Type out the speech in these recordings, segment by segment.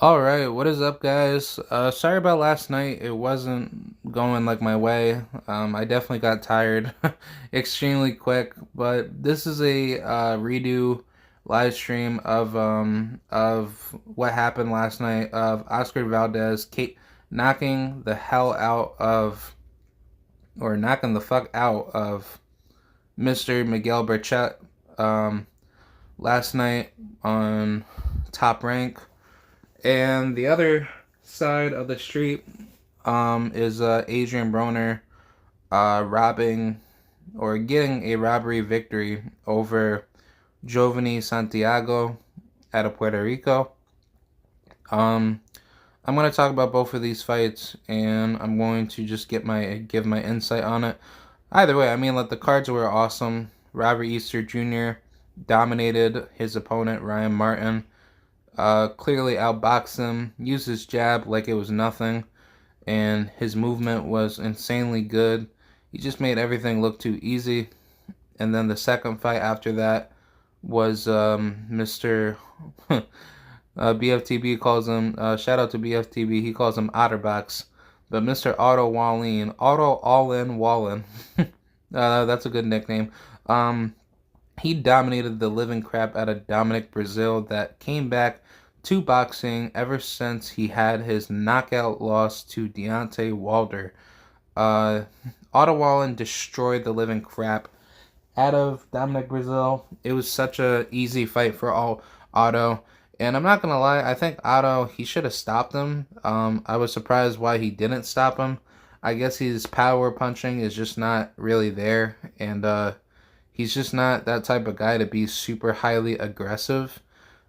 All right, what is up, guys? Sorry about last night. It wasn't going like my way. I definitely got tired extremely quick, but this is a redo live stream of what happened last night of Oscar Valdez knocking the hell out of or knocking the fuck out of Mr. Miguel Berchelt um, last night on Top Rank. And the other side of the street is Adrian Broner robbing or getting a robbery victory over Giovanni Santiago out of Puerto Rico. Um, I'm going to talk about both of these fights, and I'm going to just give my insight on it. Either way, I mean, like the cards were awesome. Robert Easter Jr. dominated his opponent Ryan Martin. Clearly outboxed him, used his jab like it was nothing, and his movement was insanely good. He just made everything look too easy. And then the second fight after that was Mr. BFTB calls him, shout out to BFTB, he calls him Otterbox. But Mr. Otto Wallin, Otto All In Wallin, that's a good nickname. He dominated the living crap out of Dominic Brazil that came back to boxing ever since he had his knockout loss to Deontay Wilder. Uh, Otto Wallin destroyed the living crap out of Dominic Brazil. It was such a easy fight for Otto. And I'm not gonna lie, I think Otto, he should have stopped him. I was surprised why he didn't stop him. I guess his power punching is just not really there, and he's just not that type of guy to be super highly aggressive.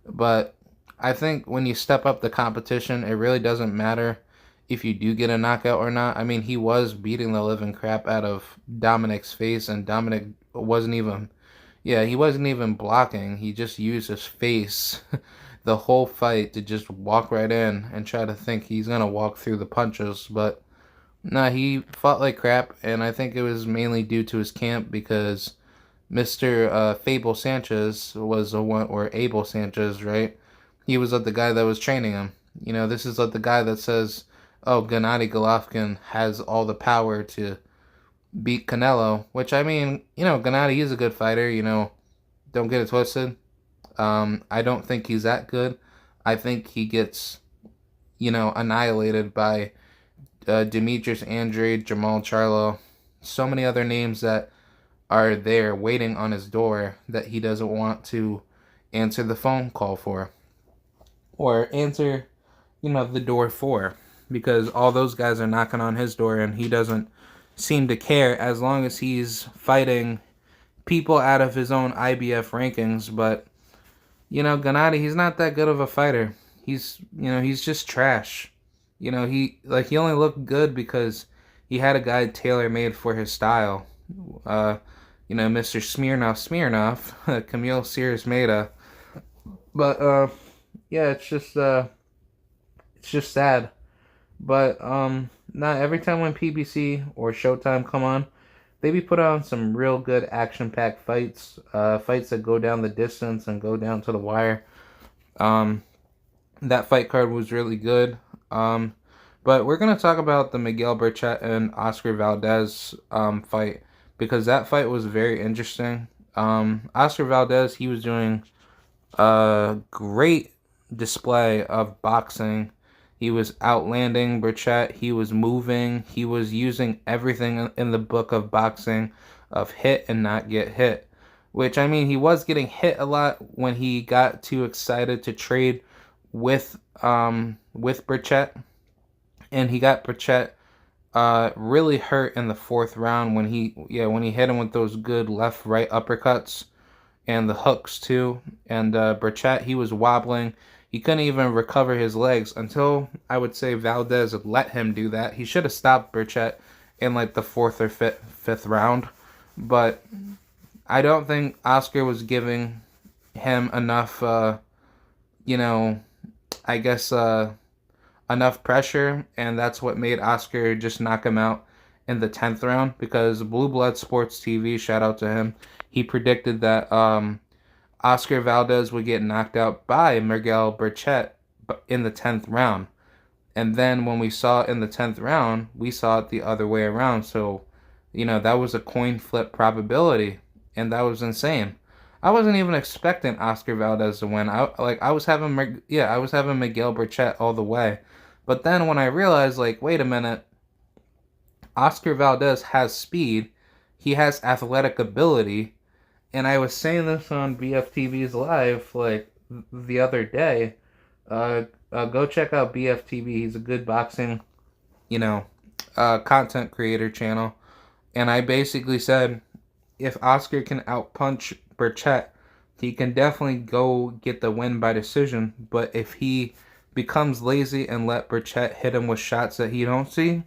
But I think when you step up the competition, it really doesn't matter if you do get a knockout or not. I mean, he was beating the living crap out of Dominic's face, and Dominic wasn't even, yeah, he wasn't even blocking. He just used his face the whole fight to just walk right in and try to think he's going to walk through the punches. But nah, he fought like crap, and I think it was mainly due to his camp because Mr. Fable Sanchez was the one, or Abel Sanchez, right? He was the guy that was training him. You know, this is the guy that says, oh, Gennady Golovkin has all the power to beat Canelo, which I mean, Gennady is a good fighter, don't get it twisted. I don't think he's that good. I think he gets, annihilated by Demetrius Andrade, Jamal Charlo, so many other names that are there waiting on his door that he doesn't want to answer the phone call for or answer, the door for, because all those guys are knocking on his door and he doesn't seem to care as long as he's fighting people out of his own IBF rankings. But Gennady, he's not that good of a fighter. He's just trash. He only looked good because he had a guy tailor made for his style. Mr. Smirnov, Camille Sears Meta. But yeah, it's just sad. But not every time when PBC or Showtime come on, they be put on some real good action-packed fights, fights that go down the distance and go down to the wire. That fight card was really good. But we're gonna talk about the Miguel Berchelt and Oscar Valdez fight because that fight was very interesting. Oscar Valdez, he was doing a great display of boxing. He was outlanding Berchelt. He was moving. He was using everything in the book of boxing of hit and not get hit. Which, I mean, he was getting hit a lot when he got too excited to trade with Berchelt. And he got Berchelt really hurt in the fourth round when he hit him with those good left-right uppercuts and the hooks too. And Berchelt, he was wobbling. He couldn't even recover his legs until I would say Valdez let him do that. He should have stopped Berchelt in like the fourth or fifth round, but I don't think Oscar was giving him enough. I guess enough pressure, and that's what made Oscar just knock him out in the 10th round because Blue Blood Sports TV, shout out to him, he predicted that Oscar Valdez would get knocked out by Miguel Berchelt in the 10th round. And then when we saw it in the 10th round, we saw it the other way around. So, that was a coin flip probability, and that was insane. I wasn't even expecting Oscar Valdez to win. I was having Miguel Berchelt all the way. But then when I realized, like, wait a minute, Oscar Valdez has speed, he has athletic ability, and I was saying this on BFTV's live like the other day. Go check out BFTV. He's a good boxing, content creator channel. And I basically said, if Oscar can outpunch Berchelt, he can definitely go get the win by decision. But if he becomes lazy and let Berchelt hit him with shots that he don't see,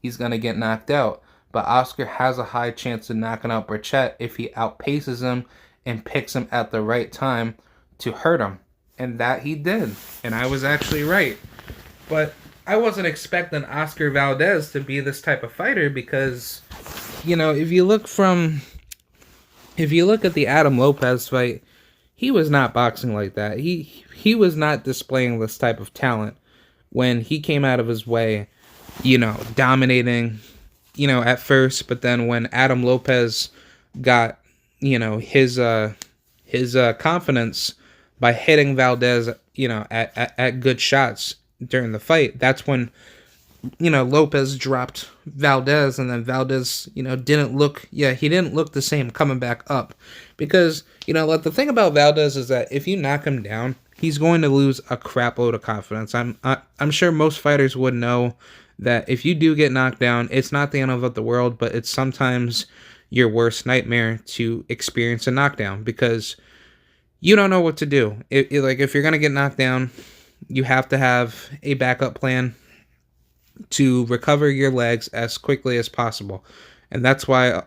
he's gonna get knocked out. But Oscar has a high chance of knocking out Berchelt if he outpaces him and picks him at the right time to hurt him. And that he did. And I was actually right. But I wasn't expecting Oscar Valdez to be this type of fighter because, if you look at the Adam Lopez fight, he was not boxing like that. He was not displaying this type of talent when he came out of his way, dominating, at first. But then when Adam Lopez got, his confidence by hitting Valdez, at good shots during the fight, that's when, Lopez dropped Valdez, and then Valdez, didn't look the same coming back up. Because, the thing about Valdez is that if you knock him down, he's going to lose a crap load of confidence. I'm sure most fighters would know that if you do get knocked down, it's not the end of the world, but it's sometimes your worst nightmare to experience a knockdown because you don't know what to do. If you're going to get knocked down, you have to have a backup plan to recover your legs as quickly as possible. And that's why,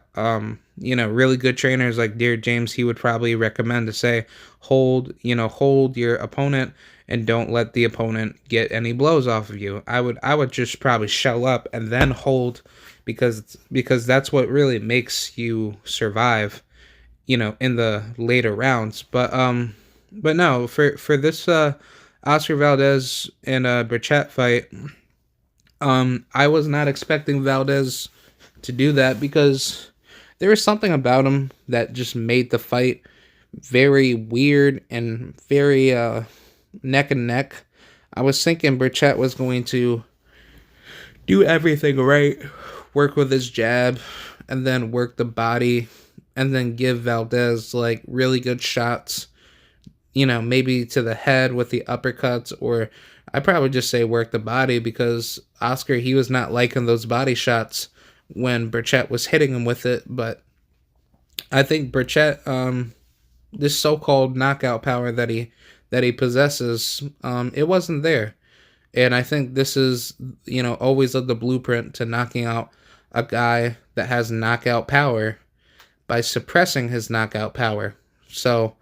really good trainers like Dear James, he would probably recommend to say, hold your opponent and don't let the opponent get any blows off of you. I would just probably shell up and then hold because that's what really makes you survive, in the later rounds. But no, for this Oscar Valdez and Berchelt fight, I was not expecting Valdez to do that because there was something about him that just made the fight very weird and very neck and neck. I was thinking Berchelt was going to do everything right, work with his jab, and then work the body, and then give Valdez like really good shots, maybe to the head with the uppercuts, or I probably just say work the body because Oscar, he was not liking those body shots when Berchelt was hitting him with it. But I think Berchelt, this so-called knockout power that he possesses, it wasn't there. And I think this is, always the blueprint to knocking out a guy that has knockout power by suppressing his knockout power. So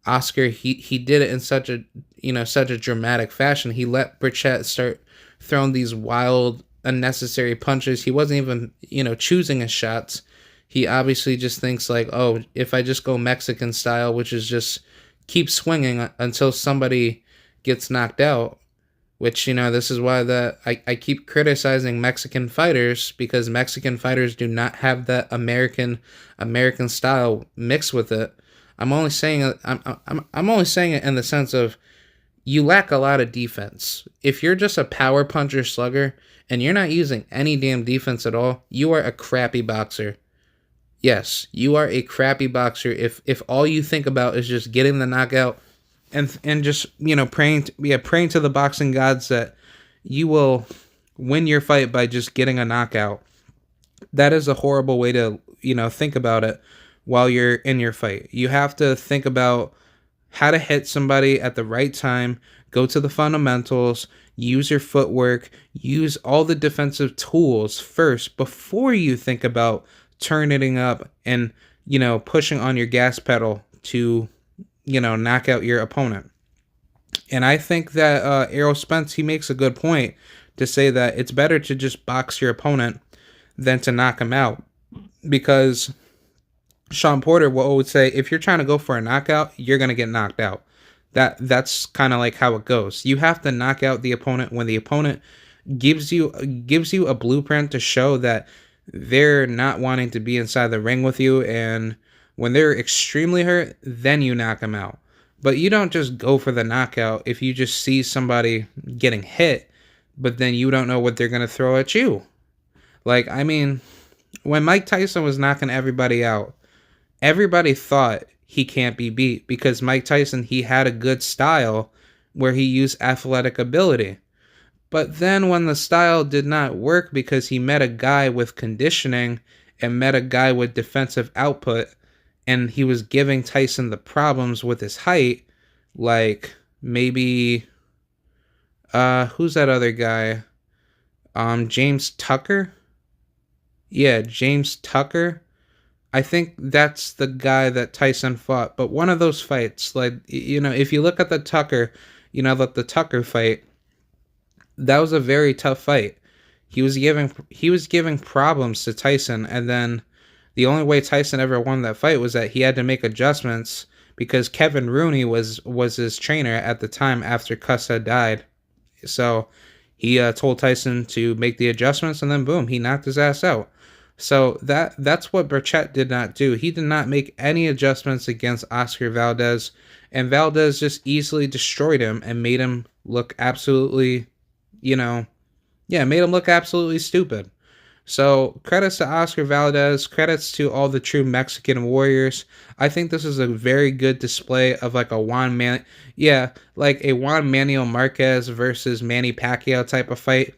Oscar, he did it in such a dramatic fashion. He let Berchelt start throwing these wild, unnecessary punches. He wasn't even, choosing his shots. He obviously just thinks like, oh, if I just go Mexican style, which is just keep swinging until somebody gets knocked out, which, this is why I keep criticizing Mexican fighters because Mexican fighters do not have that American style mixed with it. I'm only saying it in the sense of you lack a lot of defense. If you're just a power puncher slugger and you're not using any damn defense at all, you are a crappy boxer. Yes, you are a crappy boxer if all you think about is just getting the knockout and just, praying to the boxing gods that you will win your fight by just getting a knockout. That is a horrible way to, think about it. While you're in your fight, you have to think about how to hit somebody at the right time, go to the fundamentals, use your footwork, use all the defensive tools first before you think about turning up and, pushing on your gas pedal to, knock out your opponent. And I think that Errol Spence, he makes a good point to say that it's better to just box your opponent than to knock him out because Sean Porter will always say, if you're trying to go for a knockout, you're going to get knocked out. That's kind of like how it goes. You have to knock out the opponent when the opponent gives you a blueprint to show that they're not wanting to be inside the ring with you, and when they're extremely hurt, then you knock them out. But you don't just go for the knockout if you just see somebody getting hit, but then you don't know what they're going to throw at you. Like, I mean, when Mike Tyson was knocking everybody out, everybody thought he can't be beat because Mike Tyson, he had a good style where he used athletic ability. But then when the style did not work because he met a guy with conditioning and met a guy with defensive output, and he was giving Tyson the problems with his height, like maybe who's that other guy? James Tucker? Yeah, James Tucker. I think that's the guy that Tyson fought. But one of those fights, like, if you look at the Tucker, the Tucker fight, that was a very tough fight. He was giving problems to Tyson, and then the only way Tyson ever won that fight was that he had to make adjustments because Kevin Rooney was his trainer at the time after Cuss had died. So he told Tyson to make the adjustments, and then boom, he knocked his ass out. So that's what Berchelt did not do. He did not make any adjustments against Oscar Valdez, and Valdez just easily destroyed him and made him look absolutely, made him look absolutely stupid. So credits to Oscar Valdez, credits to all the true Mexican warriors. I think this is a very good display of like a like a Juan Manuel Marquez versus Manny Pacquiao type of fight.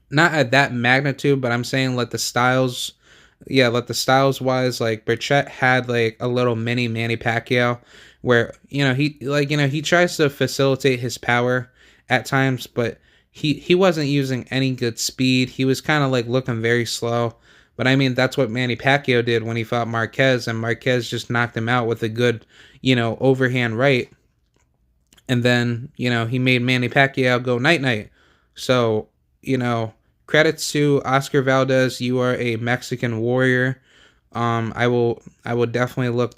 Not at that magnitude, but I'm saying let the styles wise, like Berchelt had like a little mini Manny Pacquiao where, he tries to facilitate his power at times, but he wasn't using any good speed. He was kind of like looking very slow. But I mean, that's what Manny Pacquiao did when he fought Marquez, and Marquez just knocked him out with a good, overhand right. And then, he made Manny Pacquiao go night night. So, credits to Oscar Valdez. You are a Mexican warrior. I will definitely look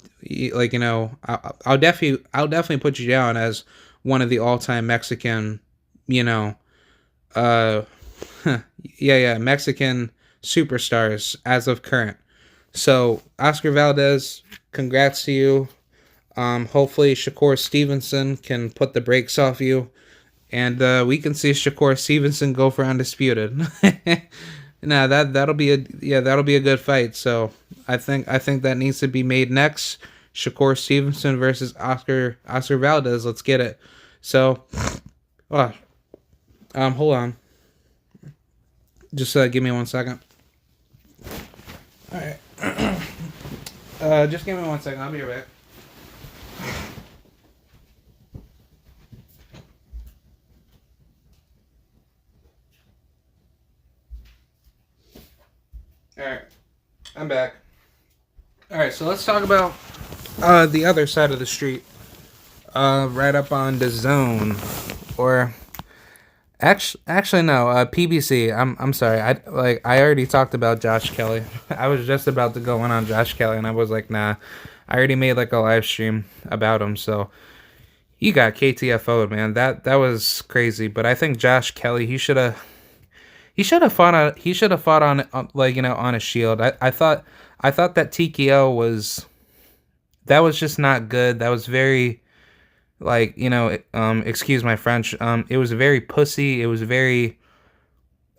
like, I'll definitely put you down as one of the all-time Mexican, uh Mexican superstars as of current. So Oscar Valdez, congrats to you. Hopefully Shakur Stevenson can put the brakes off you, and we can see Shakur Stevenson go for undisputed. Nah, that'll be a good fight. So I think that needs to be made next. Shakur Stevenson versus Oscar Valdez. Let's get it. So, hold on. Just give me 1 second. All right. Just give me 1 second. I'll be right back. Alright, I'm back. Alright, so let's talk about the other side of the street. Right up on the zone. Or actually no, PBC. I'm sorry. I already talked about Josh Kelly. I was just about to go in on Josh Kelly, and I was like, nah. I already made like a live stream about him, so he got Ktfoed, man. That was crazy. But I think Josh Kelly, he should have fought on on a shield. I thought that TKO was just not good. That was very excuse my French. It was very pussy. It was very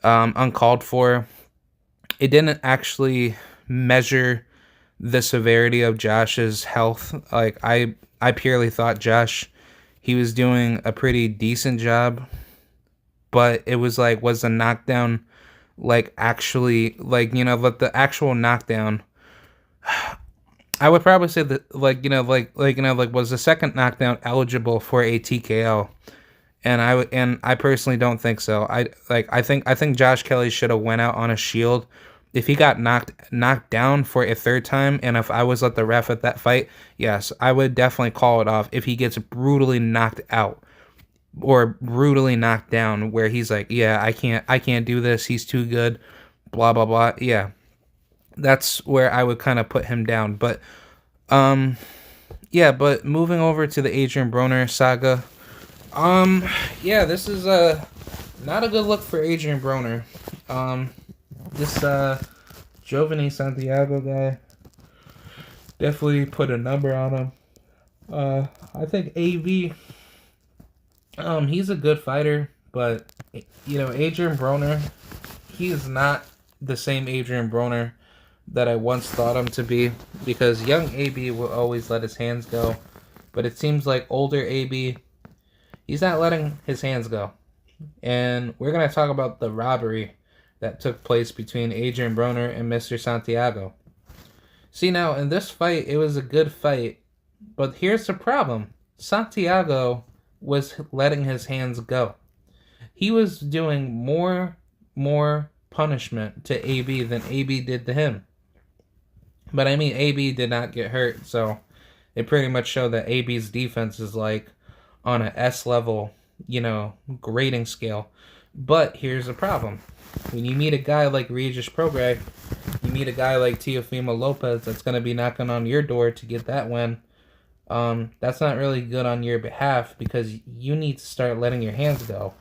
uncalled for. It didn't actually measure the severity of Josh's health. Like I purely thought Josh, he was doing a pretty decent job. But it was like, was the knockdown actually the actual knockdown? I would probably say that was the second knockdown eligible for a TKO? And I personally don't think so. I think Josh Kelly should have went out on a shield. If he got knocked down for a third time, and if I was the ref at that fight, yes, I would definitely call it off if he gets brutally knocked out. Or brutally knocked down, where he's like, yeah, I can't do this, he's too good, blah blah blah. Yeah, that's where I would kind of put him down. But Yeah, but moving over to the Adrian Broner saga. Yeah, this is not a good look for Adrian Broner. Um, this Giovanni Santiago guy definitely put a number on him. I think AB, he's a good fighter, but Adrian Broner, he's not the same Adrian Broner that I once thought him to be, because young AB will always let his hands go, but it seems like older AB, he's not letting his hands go. And we're going to talk about the robbery that took place between Adrian Broner and Mr. Santiago. See, now, in this fight, it was a good fight, but here's the problem. Santiago was letting his hands go. He was doing more punishment to AB than AB did to him. But I mean, AB did not get hurt, so it pretty much showed that AB's defense is like on an S level, grading scale. But here's the problem. When you meet a guy like Regis Prograis, you meet a guy like Teofimo Lopez that's going to be knocking on your door to get that win. That's not really good on your behalf, because you need to start letting your hands go.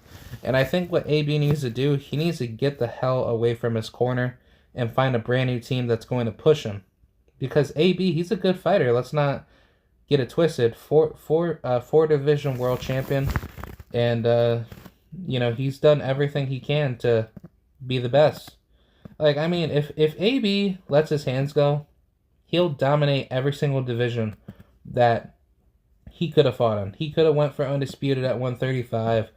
And I think what AB needs to do, he needs to get the hell away from his corner and find a brand new team that's going to push him. Because AB, he's a good fighter. Let's not get it twisted. Four division world champion, and he's done everything he can to be the best. Like, I mean, if AB lets his hands go, he'll dominate every single division that he could have fought in. He could have went for undisputed at 135,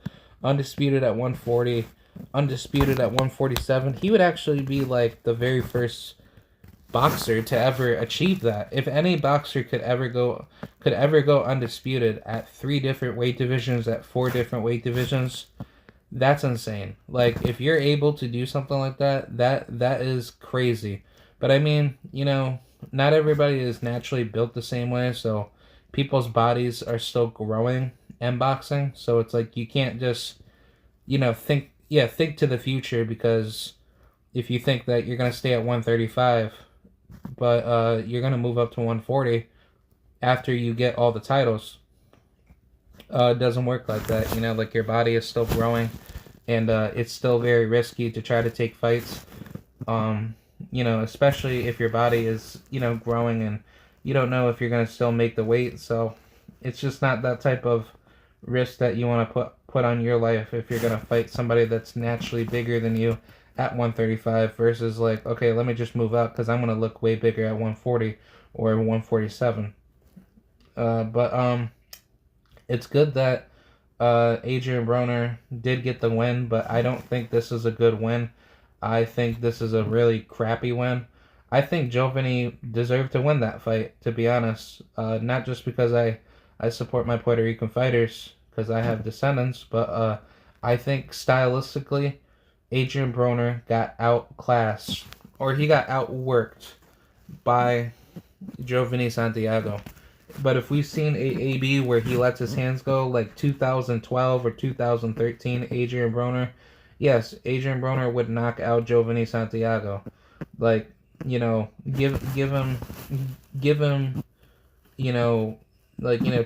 undisputed at 140, undisputed at 147. He would actually be like the very first boxer to ever achieve that. If any boxer could ever go undisputed at 3 different weight divisions, at 4 different weight divisions, that's insane. Like, if you're able to do something like that, that is crazy. But I mean, not everybody is naturally built the same way, so people's bodies are still growing in boxing. So it's like, you can't just think to the future, because if you think that you're going to stay at 135, but you're going to move up to 140 after you get all the titles, it doesn't work like that. Like, your body is still growing, and it's still very risky to try to take fights, especially if your body is growing, and you don't know if you're going to still make the weight. So it's just not that type of risk that you want to put on your life if you're going to fight somebody that's naturally bigger than you at 135, versus like, okay, let me just move up because I'm going to look way bigger at 140 or 147. But it's good that Adrian Broner did get the win, but I don't think this is a good win. I think this is a really crappy win. I think Giovanni deserved to win that fight, to be honest. Not just because I support my Puerto Rican fighters, because I have descendants, but I think stylistically, Adrian Broner got outclassed, or he got outworked by Giovanni Santiago. But if we've seen AB where he lets his hands go, like 2012 or 2013 Adrian Broner, yes, Adrian Broner would knock out Giovanni Santiago. Like, give him,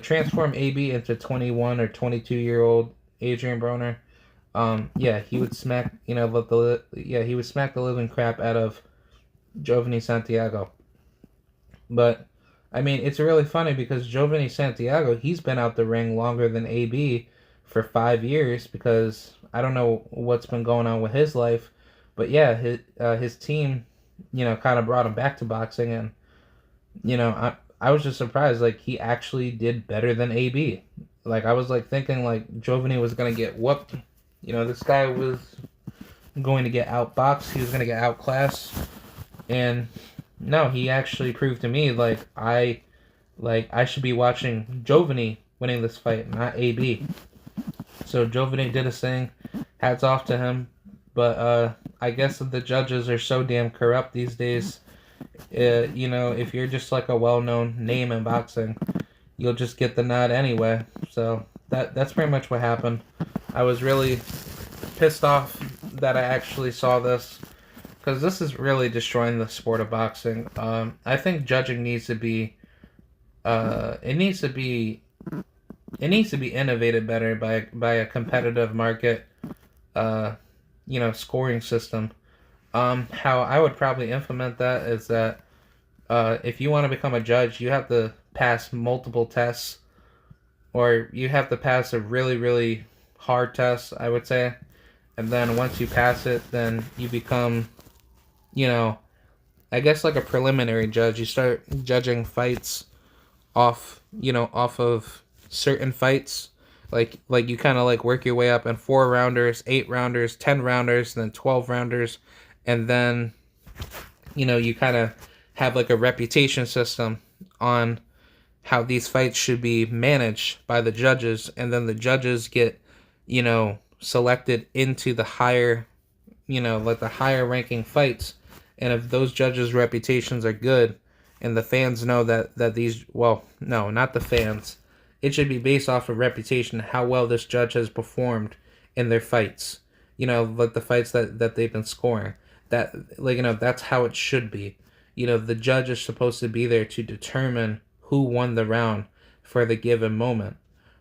transform AB into 21 or 22-year-old Adrian Broner. He would smack, he would smack the living crap out of Giovanni Santiago. But I mean, it's really funny because Giovanni Santiago, he's been out the ring longer than AB for 5 years, because I don't know what's been going on with his life, but yeah, his team, kind of brought him back to boxing, and I was just surprised, like, he actually did better than AB. Like, I was like thinking like Giovanni was gonna get whooped. This guy was going to get outboxed. He was going to get outclassed, and no, he actually proved to me I should be watching Giovanni winning this fight, not AB. So Giovanni did his thing. Hats off to him. But I guess the judges are so damn corrupt these days. If you're just like a well-known name in boxing, you'll just get the nod anyway. So that's pretty much what happened. I was really pissed off that I actually saw this, because this is really destroying the sport of boxing. I think judging needs to be It needs to be innovated better by a competitive market, uh, scoring system. How I would probably implement that is that if you want to become a judge, you have to pass multiple tests, or you have to pass a really, really hard test, I would say. And then once you pass it, then you become, you know, I guess like a preliminary judge. You start judging fights off of certain fights. Like you kind of like work your way up in 4 rounders, 8 rounders, 10 rounders, then 12 rounders, and then you kind of have like a reputation system on how these fights should be managed by the judges, and then the judges get selected into the higher like the higher ranking fights. And if those judges reputations are good, and the fans know that these, well, no, not the fans, it should be based off of reputation, how well this judge has performed in their fights, like the fights that they've been scoring. That, like, that's how it should be. The judge is supposed to be there to determine who won the round for the given moment.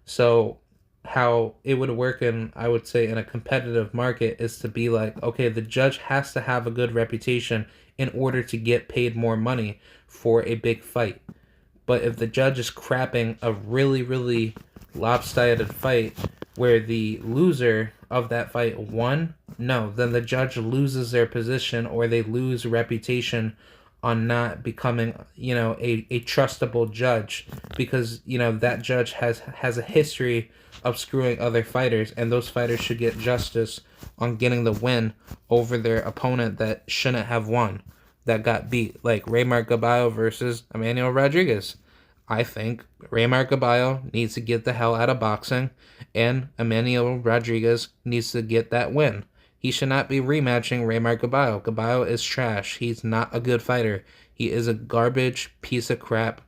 So how it would work in, I would say, in a competitive market is to be like, okay, the judge has to have a good reputation in order to get paid more money for a big fight. But if the judge is crapping a really, really lopsided fight where the loser of that fight won, no, then the judge loses their position, or they lose reputation on not becoming, a trustable judge, because, that judge has a history of screwing other fighters, and those fighters should get justice on getting the win over their opponent that shouldn't have won, that got beat, like Raymar Gaballo versus Emmanuel Rodriguez. I think Raymar Gaballo needs to get the hell out of boxing, and Emmanuel Rodriguez needs to get that win. He should not be rematching Raymar Gaballo. Gaballo is trash. He's not a good fighter. He is a garbage piece of crap.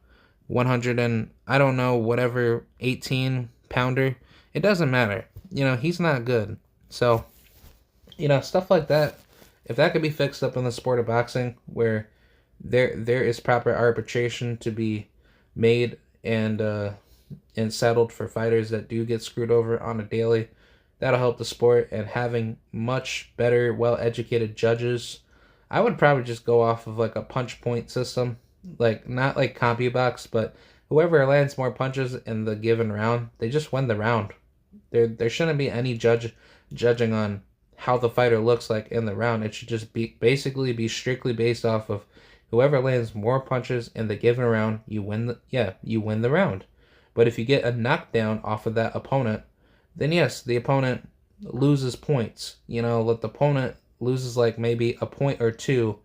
100 and, I don't know, whatever, 18 pounder. It doesn't matter. He's not good. So, stuff like that. If that could be fixed up in the sport of boxing, where there is proper arbitration to be made and settled for fighters that do get screwed over on a daily, that'll help the sport. And having much better, well-educated judges, I would probably just go off of like a punch point system, like not like CompuBox, but whoever lands more punches in the given round, they just win the round. There shouldn't be any judging on how the fighter looks like in the round. It should just be strictly based off of whoever lands more punches in the given round, you win the round. But if you get a knockdown off of that opponent, then yes, the opponent loses points. Let the opponent loses like maybe a point or two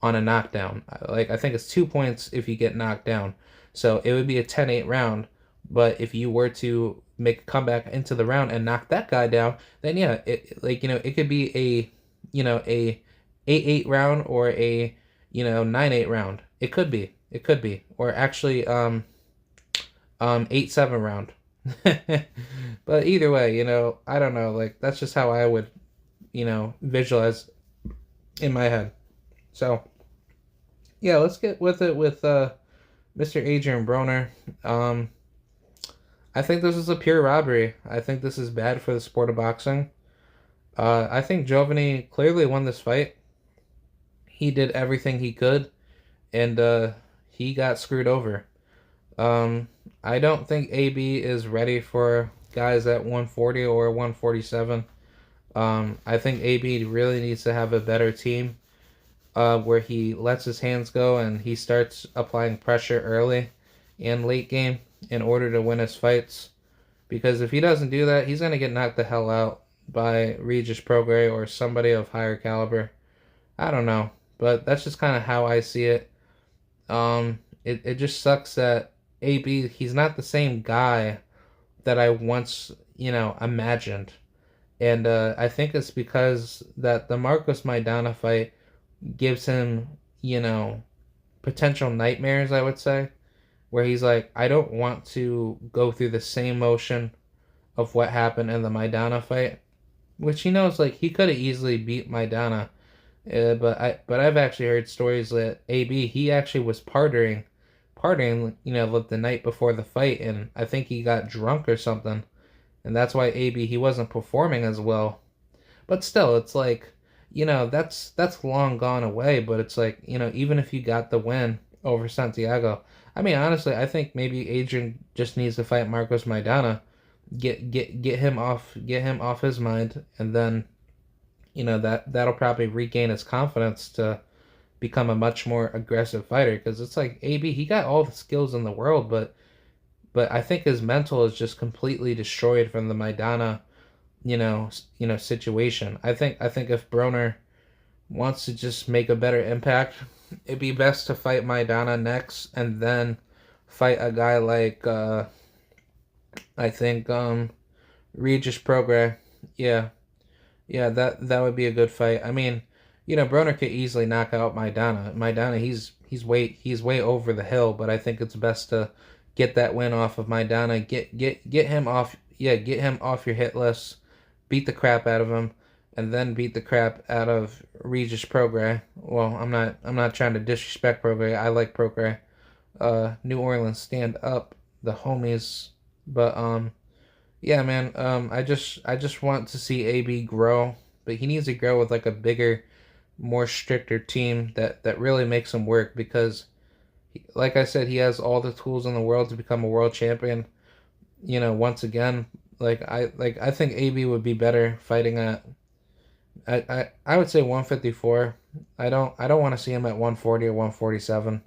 on a knockdown. Like, I think it's 2 points if you get knocked down. So it would be a 10-8 round. But if you were to make a comeback into the round and knock that guy down, then yeah, it could be a 8-8 round, or a 9-8 round. It could be, or actually 8-7 round. But either way, I don't know, like, that's just how I would visualize in my head. So yeah, let's get with it with Mr. Adrian Broner. I think this is a pure robbery. I think this is bad for the sport of boxing. I think Giovanni clearly won this fight. He did everything he could, and he got screwed over. I don't think AB is ready for guys at 140 or 147. I think AB really needs to have a better team, where he lets his hands go and he starts applying pressure early and late game in order to win his fights. Because if he doesn't do that, he's going to get knocked the hell out by Regis Prograis or somebody of higher caliber. I don't know, but that's just kind of how I see it. It just sucks that AB, he's not the same guy that I once, imagined. And I think it's because that the Marcos Maidana fight gives him, potential nightmares, I would say, where he's like, I don't want to go through the same motion of what happened in the Maidana fight, which he knows, like, he could have easily beat Maidana. But I've actually heard stories that AB, he actually was partying partying, the night before the fight, and I think he got drunk or something, and that's why AB he wasn't performing as well. But still, it's like, that's long gone away. But it's like, even if you got the win over Santiago, I mean, honestly, I think maybe Adrian just needs to fight Marcos Maidana, get him off his mind, and then that'll probably regain his confidence to become a much more aggressive fighter. Because it's like AB, he got all the skills in the world, but I think his mental is just completely destroyed from the Maidana situation. I think if Broner wants to just make a better impact, it'd be best to fight Maidana next and then fight a guy like I think Regis Prograis. Yeah. Yeah, that would be a good fight. I mean, Broner could easily knock out Maidana. Maidana, he's way over the hill, but I think it's best to get that win off of Maidana. Get him off. Yeah, get him off your hit list. Beat the crap out of him, and then beat the crap out of Regis Prograis. Well, I'm not trying to disrespect Prograis. I like Prograis. New Orleans, stand up, the homies. But yeah, man. I just want to see AB grow, but he needs to grow with like a bigger, more stricter team that really makes him work. Because, like I said, he has all the tools in the world to become a world champion. Once again, I think AB would be better fighting at I would say 154. I don't want to see him at 140 or 147.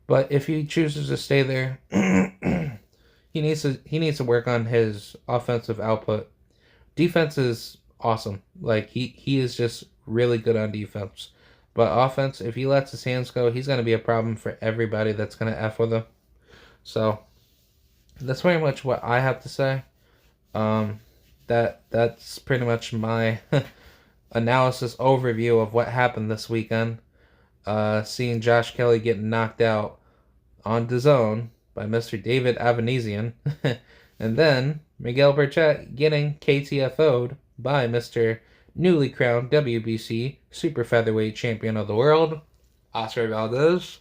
But if he chooses to stay there, he needs to work on his offensive output. Defense is awesome. Like he is just really good on defense. But offense, if he lets his hands go, he's gonna be a problem for everybody that's gonna F with him. So that's pretty much what I have to say. Um that's pretty much my analysis overview of what happened this weekend. Seeing Josh Kelly getting knocked out on DAZN by Mr. David Avanesian, and then Miguel Berchelt getting KTFO'd by Mr. newly crowned WBC Super Featherweight Champion of the World, Oscar Valdez,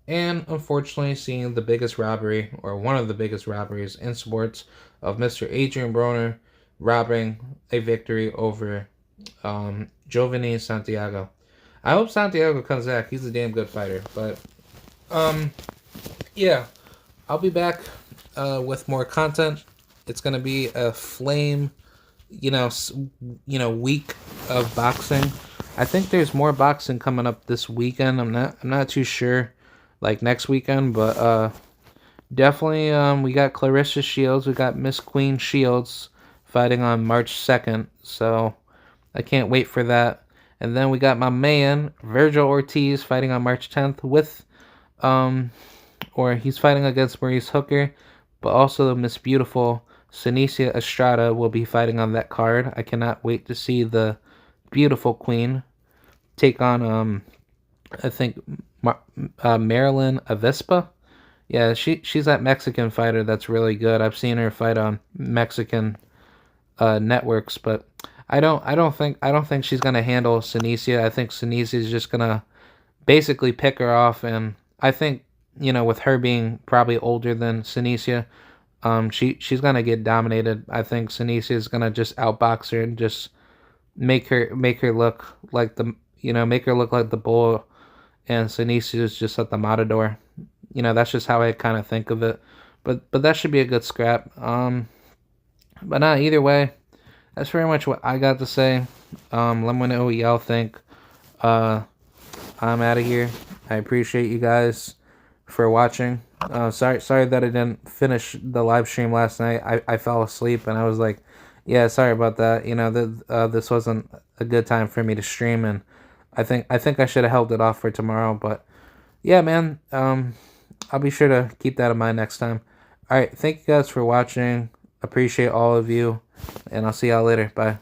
and unfortunately seeing the biggest robbery, or one of the biggest robberies in sports, of Mr. Adrian Broner robbing a victory over Giovanni Santiago. I hope Santiago comes back. He's a damn good fighter. But yeah, I'll be back with more content. It's gonna be a flame, week of boxing. I think there's more boxing coming up this weekend. I'm not too sure, like next weekend, but definitely we got Clarissa Shields, we got Miss Queen Shields fighting on March 2nd. So I can't wait for that. And then we got my man Virgil Ortiz fighting on March 10th with or he's fighting against Maurice Hooker, but also Miss Beautiful Senicia Estrada will be fighting on that card. I cannot wait to see the beautiful queen take on I think Marilyn Avispa. Yeah, she's that Mexican fighter that's really good. I've seen her fight on Mexican networks, but I don't think she's gonna handle Senicia. I think Senicia is just gonna basically pick her off, and I think with her being probably older than Senicia, she's gonna get dominated. I think Senicia is gonna just outbox her and just make her look like the bull, and Senicia is just at the matador. That's just how I kind of think of it. But that should be a good scrap. But not either way. That's very much what I got to say. Let me know what y'all think. I'm out of here. I appreciate you guys for watching. Sorry that I didn't finish the live stream last night. I fell asleep and I was like, yeah, sorry about that. This wasn't a good time for me to stream, and I think I should have held it off for tomorrow. But yeah, man. I'll be sure to keep that in mind next time. All right, thank you guys for watching. Appreciate all of you, and I'll see y'all later. Bye.